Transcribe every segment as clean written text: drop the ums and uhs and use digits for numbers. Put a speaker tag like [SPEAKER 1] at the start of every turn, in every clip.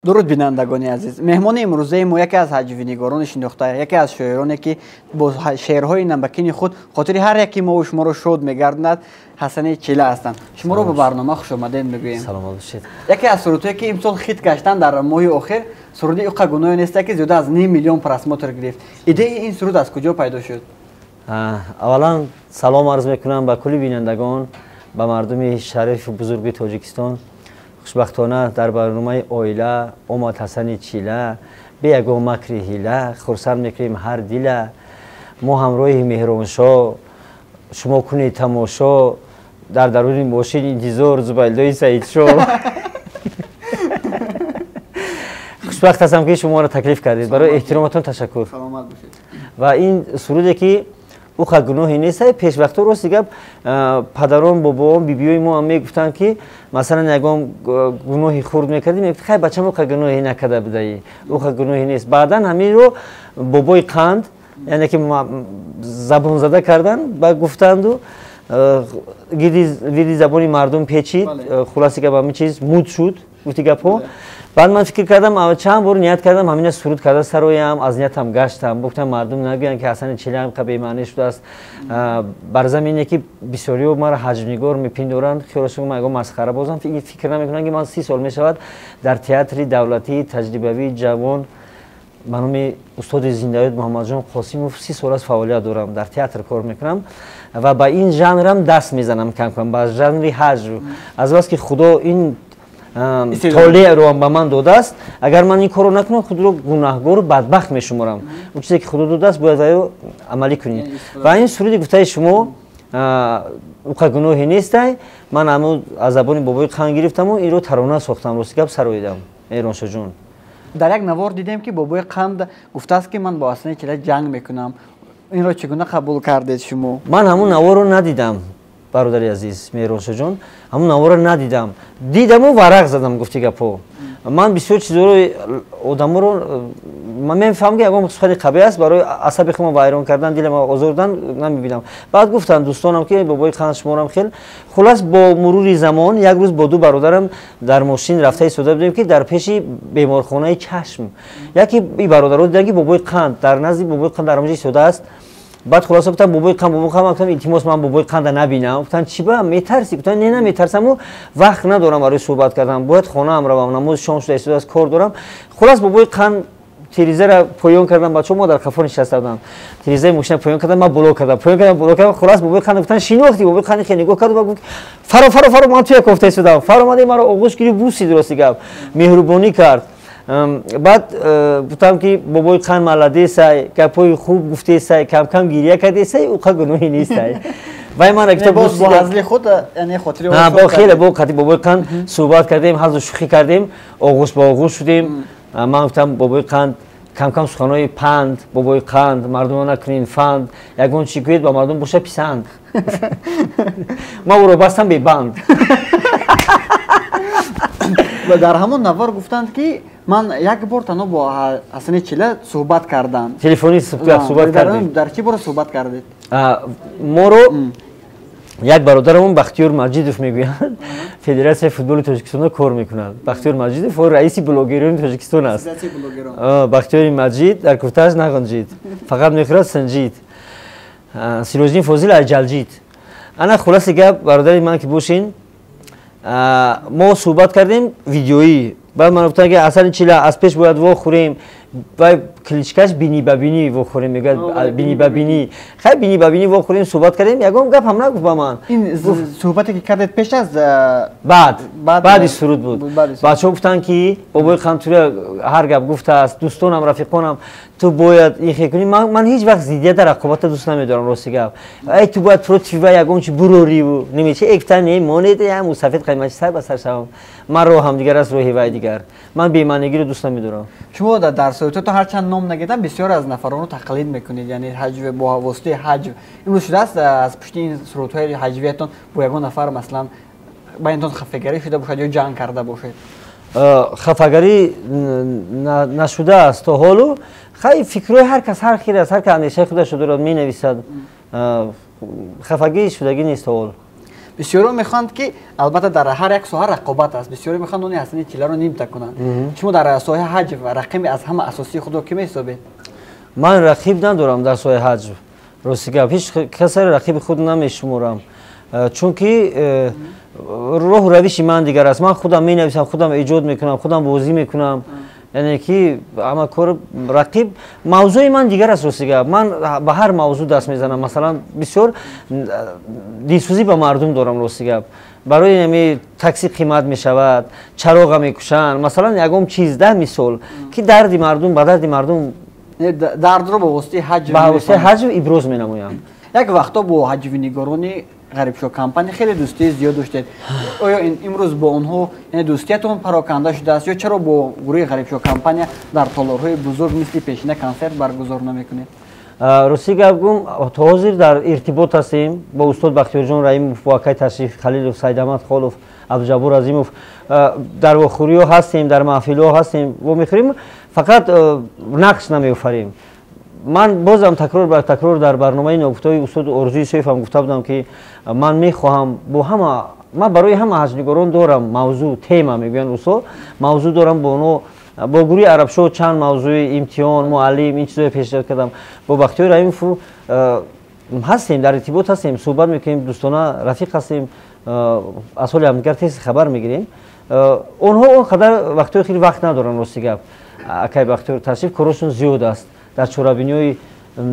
[SPEAKER 1] дуруд бинандагони азиз, меҳмони имрӯзаи мо яке аз ҳаҷвинигорони шинохта, яке аз шоироне ки бо шеърҳои намбакини худ хотири ҳар яки мо шуморо шод мегардонад, Ҳасани Чила ҳастанд. Шуморо ба барнома хушомадед мегӯем.
[SPEAKER 2] Саломат бошед.
[SPEAKER 1] Яке аз сурудҳое ки имсол хит гаштанд дар моҳи охир, суруди уқа гуноҳе нест ки зиёда аз 9 миллион просмотр гирифт. Идеяи ин суруд аз куҷо пайдо шуд?
[SPEAKER 2] Аввалан салом арз мекунам ба кулли бинандагон, ба мардуми шарифу бузурги Тоҷикистон. Хушбахтона дар барномаи оила омад Ҳасани Чила, бе ягон макри ҳила, хурсанд мекунем ҳар дила. Мо ҳамроҳи Меҳроншоҳ, шумо кунед тамошо, дар даруни мошин интизор Зубайлдои Саидшоҳ. Хушбахт ҳастам ки шуморо таклиф кардед. Барои эҳтироматон ташаккур.
[SPEAKER 1] Саломат бошед.
[SPEAKER 2] Ва ин суруде ки уқа гуноҳи нест. Пешвақто рости гап падарон, бобоон, бибиёи мо ҳам мегуфтанд ки масалан ягон гуноҳи хурд мекардем, мегуфт хай бачам уқа гуноҳи накарда будаӣ, уқа гуноҳи нест. Баъдан ҳаминро бобои қанд, яъне ки забонзада кардан, ба гуфтанду гирди забони мардум печид, хулоси гап ҳамин чиз муд шуд гуфти гапҳо. Баъд ман фикр кардам, чанд бор ният кардам ҳамина суруд карда сароям, аз ниятам гаштам, гуфтам мардум нагӯянд ки Ҳасани Чила ҳам бемаънӣ шудааст. Бар замине ки бисёриҳо маро ҳаҷвнигор мепиндоранд, хиёлашон ман ягон масхара бозам фикр намекунам ки ман 30 сол мешавад дар театри давлатии таҷрибавии ҷавон ба номи устоди Зиндаёд Муҳаммадҷон Қосимов 30 сол аст фаъолият дорам, дар театр кор мекунам ва ба ин жанрам даст мезанам кам-кам, ба жанри ҳаҷв. Аз бас ки худо ин толеро ба ман додааст, агар ман ин корро накунам, худро гунаҳгору бадбахт мешуморам. Он чизе ки худо додааст, бояд аё амалӣ кунед. Ва ин суруди гуфтаи шумо уқа гуноҳи нестай, ман ҳамун аз забони бобои қанд гирифтаму инро тарона сохтам, рости гап сароидам. Меҳроншоҳ.
[SPEAKER 1] Дар як навор дидем ки бобои қанд гуфтааст ки ман бо Ҳасани Чила ҷанг мекунам. Инро чӣ гуна қабул кардед шумо? Ман
[SPEAKER 2] ҳамун наворро надидам. Бародари азиз Меҳроншоҳ, ҳамун наворро надидам. Дидаму варақ задам гуфти гапҳо. Ман бисёр чизоро одаморо ман мефаҳмам ки ягон сухани қабиҳ аст, барои асаби худам вайрон кардан, дилама озордан намебинам. Баъд гуфтанд дӯстонам ки бобои қанд шуморам хел. Хулас бо мурури замон як рӯз бо ду бародарам дар мошин рафта истода будем ки дар пеши беморхонаи чашм яке бародаро диданд ки бобои қанд дар назди бобои қанд дар онҷо истодааст. Баъд хулоса гуфтам бобои қанд, гуфтам илтимос ман бобои қанда набинам. Гуфтам чӣ ба метарсӣ? Гуфтам не наметарсаму вақт надорам барои суҳбат кардан, бояд хонаам равам, намози шом шуда истодааст, кор дорам. Хулас бобои қанд тирезаро поён кардам, бачаҳо мо дар қафо нишаста будам. Тирезаи мошина поён кардам, ман боло кардам, поён кардам, боло кардам. Хулас бобои қанд гуфтан шинохти, бобои қанди хел нигоҳ карду гуфт фаро ман туя кофта истодам. Фаро омади маро оғӯш гирифт, бусид рости гап, меҳрубонӣ кард. Баъд гуфтам ки бобои қанд маладесай, гапҳои хуб гуфтесай, кам-кам гирия кардесай, уқа гуноҳи нестай. Вай ман рактор
[SPEAKER 1] бо ҳазли худ, яъне хотири
[SPEAKER 2] бо хеле бо қати бобои қанд суҳбат кардем, ҳазу шӯхӣ кардем, оғӯш ба оғӯш шудем. Ман гуфтам бобои қанд кам-кам суханҳои панд, бобои қанд, мардумо накунин фанд, ягон чӣ гӯед ба мардум боша писанд. Ман ӯро бастам бебанд.
[SPEAKER 1] Дар ҳамон навор гуфтанд ки ман як бор танҳо бо Ҳасани Чила суҳбат кардам.
[SPEAKER 2] Телефони суҳбат кардем.
[SPEAKER 1] Дар чӣ бора суҳбат кардед?
[SPEAKER 2] Моро як бародарамон Бахтиёр Маҷидов мегӯянд, Федератсияи футболи Тоҷикистон кор мекунад. Бахтиёр Маҷидов раиси блогерони Тоҷикистон аст. Бахтиёри Маҷид дар куфтааш нағанҷид, фақат мехӯрад синҷид. Сироҷдин Фозил аҷалҷид. Ана хулоси гап бародари ман ки бошин, мо суҳбат кардем видеоӣ. Баъд ман гуфтам ки Ҳасани Чила аз пеш бояд вохӯрем, вай кличкаш бини ба бини вохӯрем, мегӯяд бини ба бини. Хай бини ба бини вохӯрем, суҳбат кардем, ягон гап ҳам нагуфт ба ман.
[SPEAKER 1] Ин суҳбате ки кардед пеш аз
[SPEAKER 2] баъди суруд буд. Бачаҳо гуфтанд ки бобои қанд тура ҳар гап гуфтааст, дӯстонам, рафиқонам, ту бояд ин хел кунӣ. Ман ҳеҷ вақт зиддията рақобата дӯст намедорам, рости гап. Ай ту бояд против ва ягон чи бурориву немечи экта немонед ҳамун сафед қаймачи сар ба сар шавам. Ман роҳам дигар аст, роҳи вай дигар. Ман бемаънигиро дӯст намедорам.
[SPEAKER 1] Шумо дар суҳбататон ҳарчанд ном нагирдан бисёр аз нафаронро тақлид мекунед, яъне ҳаҷв бо воситаи ҳаҷв. Имрӯз шудааст аз пушти ин сурудҳои ҳаҷвиятон бо ягон нафар масалан байнатон хафагарӣ шуда бошад ё ҷанг карда бошед?
[SPEAKER 2] Хафагарӣ нашудааст то ҳолу. Хай фикрҳои ҳар кас ҳар хел аст, ҳар кас андешаи худашро дорад, менависад. Хафагӣ шудагӣ нест то ҳол.
[SPEAKER 1] بسیاری میخواند که البته در هر یک ساحه رقابت است. بسیاری میخواند اون حسنی چیلا رو نیم تکنند. شما در ساحه حج و رقم از همه اساسی خود رو کی میحسابید؟
[SPEAKER 2] من رقیب ندارم در ساحه حج. راستی گپ هیچ کسی رقیب خود نمیشمرم. چون که روح و روش من دیگر است. من خودم می نویسم، خودم ایجاد میکنم، خودم بازی میکنم. یعنی که اما کار رقیب موضوع من دیگر است. راستی گپ من به هر موضوع دست میزنم. مثلا بسیار دیسوزی به مردم دارم. راستی گپ برای نمی تاکسی قیمت میشود، چراغ میکشن، مثلا یگم چیز ده مثال که درد مردم به درد مردم
[SPEAKER 1] درد رو به واسطه حج
[SPEAKER 2] ابراز مینمایم.
[SPEAKER 1] یک وقتا با حج وینگارانی غریب شو کمپانی خیلی دوستی زیاد داشتید. آیا امروز با اونها یعنی دوستیتون پراکنده شده است یا چرا با گروه غریب شو کمپانی در تالارهای بزرگ مثل پیشینه کنسرت برگزار نمیکنید؟
[SPEAKER 2] راستی گپ گم تا حاضر در ارتباط هستیم با استاد بختیار جان رحیموف، واقعی تشریف خلیلوف، سید احمد خالوف، عبدالجبار عظیموف در واخوری ها هستیم، در محفل ها هستیم و میخوریم، فقط نقش نمیافریم. من بازم تکرار بر تکرار در برنامه نوفتای استاد ارزوی سیف هم گفته بودم که من میخواهم با همه من برای همه حجنگاران دارم موضوع تیمه میگن رسو موضوع دارم با اونو با گروه عرب شو چند موضوع امتحان معلم این چیزا پیشنهاد کردم. با بختیار رحیموف هستیم در ارتباط هستیم، صحبت میکنیم، دوستانه رفیق هستیم، اصلا همدیگر تیز خبر میگیریم. اونها اون قدر وقتی خیلی وقت ندارن. راستی گپ اکی بختیار تشریف کارشون زیاد است. در چورابینی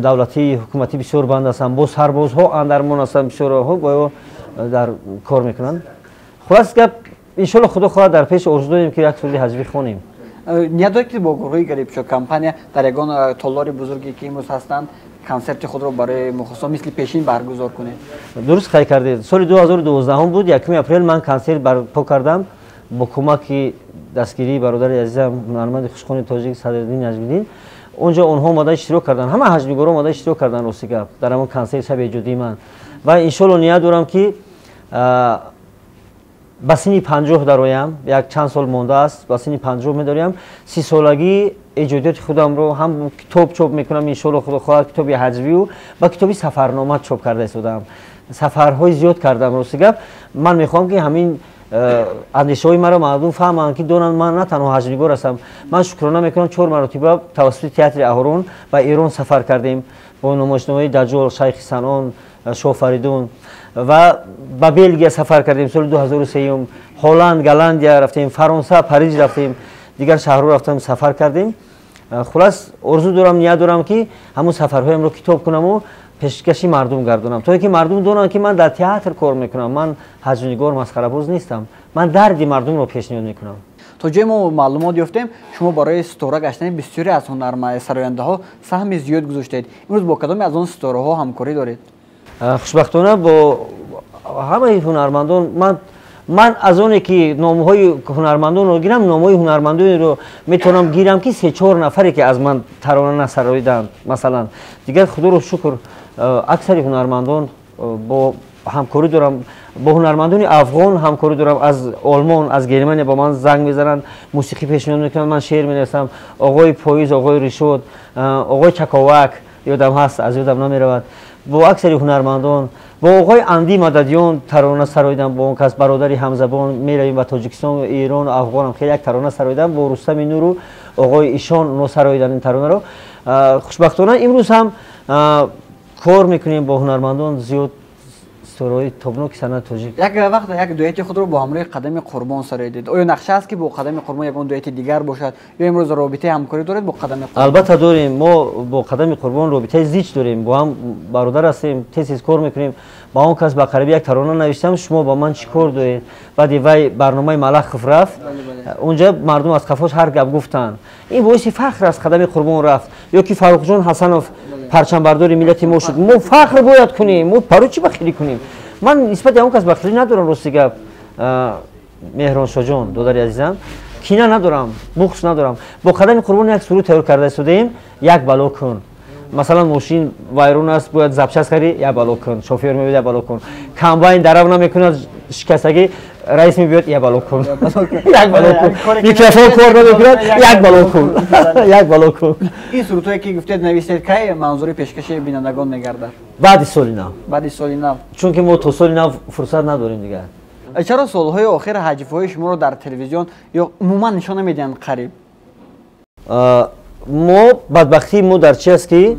[SPEAKER 2] دولتی حکومتی بسیار بند هستن، با سربازها اندرمان هستن، بسیار ها گایا در کار میکنن. خلاص گپ ان شاء الله خدا خواهد در پیش ارزو داریم که یک سری حجبی خونیم.
[SPEAKER 1] نیت دارید که با گروه غریب شو کمپانی در یگان تالار بزرگی که امروز هستند کنسرت خود رو برای مخصوصا مثل پیشین برگزار کنید؟
[SPEAKER 2] درست خیلی کردید. سال 2012 هم بود، 1 اپریل من کنسرت برپا کردم با کمک دستگیری برادر عزیزم هنرمند خوشخوان تاجیک صدرالدین نجمیدین. اونجا اونها اومدن اشتراک کردن، همه حجمیگارا اومدن اشتراک کردن راستی گپ در همون کنسرت شب ایجادی من و ان شاء الله نیت دارم که با سن 50 درایم، یک چند سال مونده است، با سن 50 می‌دارم 30 سالگی ایجادیات خودم رو هم کتاب چاپ میکنم ان شاء الله خدا خواهد کتابی حجوی و با کتابی سفرنامه چاپ کرده شدم. سفرهای زیاد کردم راستی گپ من میخوام که همین اندیشه های مرا مردم فهمن که دونن من نه تنها حجنگار هستم. من شکرانه میکنم 4 مرتبه توسط تئاتر اهرون و ایران سفر کردیم با نمایشنامه دجال، شیخ سنان، شاه فریدون و با بلژیک سفر کردیم. سال 2003 هلند، گلندیا رفتیم، فرانسه، پاریس رفتیم، دیگر شهرها رفتیم سفر کردیم. خلاص ارزو دارم نیت دارم که همون سفرهایم رو کتاب کنم و پیشکشی مردم گردونم تا اینکه مردم دونن که من در تئاتر کار میکنم، من حجنگار مسخره باز نیستم، من درد مردم رو پیشنهاد میکنم.
[SPEAKER 1] تا جای ما معلومات یافتیم شما برای ستاره گشتن بسیاری از هنرمند سراینده ها سهم زیاد گذاشتید. امروز با کدام از اون ستاره ها همکاری دارید؟
[SPEAKER 2] خوشبختانه با همه هنرمندان من از اونی که نامهای هنرمندان رو گیرم، نامهای هنرمندان رو میتونم گیرم که 3-4 نفری که از من ترانه نسراییدند. مثلا دیگر خدا رو شکر اکثر هنرمندان با همکاری دارم، با هنرمندان افغان همکاری دارم، از آلمان، از گرمانیا با من زنگ میزنن، موسیقی پیشنهاد میکنن، من شعر مینویسم. آقای پاییز، آقای ریشود، آقای چکاوک یادم هست، از یادم نمیرود. با اکثر هنرمندان، با آقای اندی مددیان ترانه سراییدم، با اون کس برادری همزبان میرویم و تاجیکستان و ایران و افغان هم خیلی یک ترانه سراییدم، با رستم نورو آقای ایشان نو سراییدن این ترانه رو. خوشبختانه امروز هم کار میکنیم با هنرمندان زیاد ستاره‌های تابناک صنعت تاجیک.
[SPEAKER 1] یک وقت یک دویت خود رو با همراه قدم قربان سراییدید. آیا نقشه است که با قدم قربان یک اون دویت دیگر باشد یا امروز رابطه همکاری دارید با قدم قربان؟
[SPEAKER 2] البته داریم، ما با قدم قربان رابطه زیچ داریم، با هم برادر هستیم، تیز کار میکنیم. با اون کس با قریب یک ترانه نوشتم، شما با من چیکار دارید؟ بعد وی برنامه ملخ رفت، اونجا مردم از قفاش هر گپ گفتن. این باعث فخر است قدم قربان رفت. یا که فاروق جان حسنوف پرچم برداری ملت ما شد، ما فخر باید کنیم، ما پرو چی بخیلی کنیم. من نسبت به اون کس بخیلی ندارم. راستی گپ مهران شاه جان دادر عزیزم کینه ندارم، بغض ندارم. با قدم قربان یک سرود تیار کرده شدیم، یک بلا کن. مثلا ماشین وایرون است باید زبچس خری، یک بلا کن. شوفر میگه یک بلا کن. کمباین درو نمیکنه شکستگی رئیس میبیاد یک بالا کن یک بالا کن میکروفون کار نمیکند یک بالا کن یک بالا کن.
[SPEAKER 1] این سرودهایی که گفتید نوشتید کی منظور پیشکش بینندگان میگردد؟
[SPEAKER 2] بعد سال نو.
[SPEAKER 1] بعد سال نو.
[SPEAKER 2] چون که ما تا سال نو فرصت نداریم دیگه.
[SPEAKER 1] چرا سالهای آخر حجف‌های شما رو در تلویزیون یا عموما نشان نمیدن قریب؟
[SPEAKER 2] ما بدبختی ما در چی است که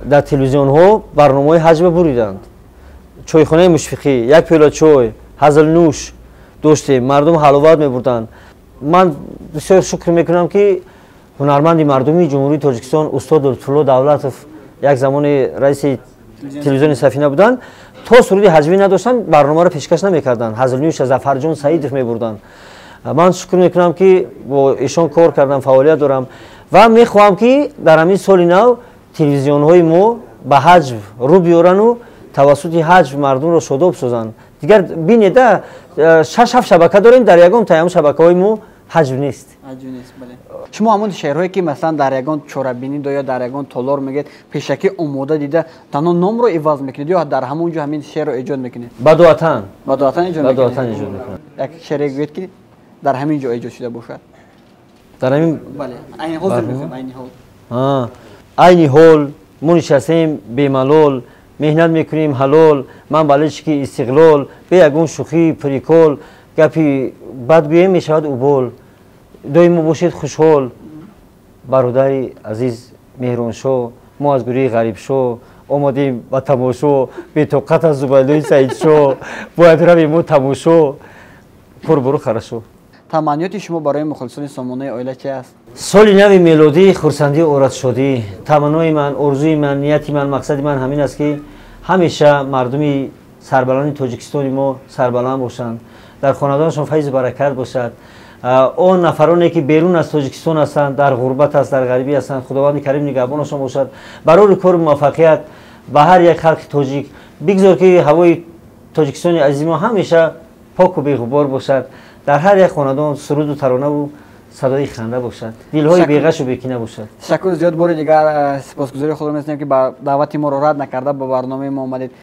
[SPEAKER 2] در تلویزیون ها برنامه حجب بریدند. چایخانه مشفقی یک پیاله چای هزل نوش داشتیم، مردم حلاوت میبردند. من بسیار شکر میکنم که هنرمند مردمی جمهوری تاجیکستان استاد لطفالله دولتوف یک زمان رئیس تلویزیون سفینه بودند، تا سرود حجبی نداشتن برنامه را پیشکش نمیکردند. هزل نوش ظفرجان سعیدوف میبردند. من شکر میکنم که با ایشان کار کردم، فعالیت دارم و میخواهم که در همین سال نو تلویزیون های ما به حجب رو بیارن و توسط حجب مردم رو شاداب سازن. دیگر بینید 6-7 شبکه داریم، در یگان تمام شبکه های ما حجب نیست.
[SPEAKER 1] حجب نیست بله. شما همون شعرهایی که مثلا در یگان چوربینی یا در یگان تالار میگید پیشکی اوموده دیده تنها نام رو عوض میکنید یا در همونجا همین شعر رو ایجاد میکنید؟
[SPEAKER 2] بدواتن
[SPEAKER 1] ایجاد میکنید.
[SPEAKER 2] میکنید.
[SPEAKER 1] یک شعر بگید که در همین جا ایجاد شده باشد.
[SPEAKER 2] در همین
[SPEAKER 1] بله عین حال میگم عین حال.
[SPEAKER 2] عین حال ما نشستیم بی‌ملال مهنت میکنیم حلال من بالش کی استقلال به یگون شوخی پریکول گپی بدگویی میشود اوبول دویم باشید خوشحال برادری عزیز مهران شو ما از گروه غریب شو آمدیم با تماشا به طاقت از زبالوی سعید شو باید رویم ما تماشا برو خرشو.
[SPEAKER 1] تمنیات شما برای مخلصان سامانه آیله چه است؟
[SPEAKER 2] سال نو میلادی خورسندی عورت شدی. تمنای من، آرزوی من، نیتی من، مقصد من همین است که همیشه مردمی سربلند تاجیکستان ما سربلند باشند، در خانواده‌شان فیض و برکت باشد. آن نفرانی که بیرون از تاجیکستان هستند، در غربت است، در غریبی هستند، خداوند کریم نگهبانشان باشد. برای کار موفقیت به هر یک خلق تاجیک بگذار که هوای تاجیکستان عزیز ما همیشه پاک و بی‌غبار باشد. در هر یک خاندان سرود و ترانه و صدای خنده باشد، دلهای بیغش و بی‌کینه باشد.
[SPEAKER 1] تشکر زیاد بار دیگر سپاسگزاری خودم هستم که با دعوت ما رو رد نکرده به برنامه ما آمدید.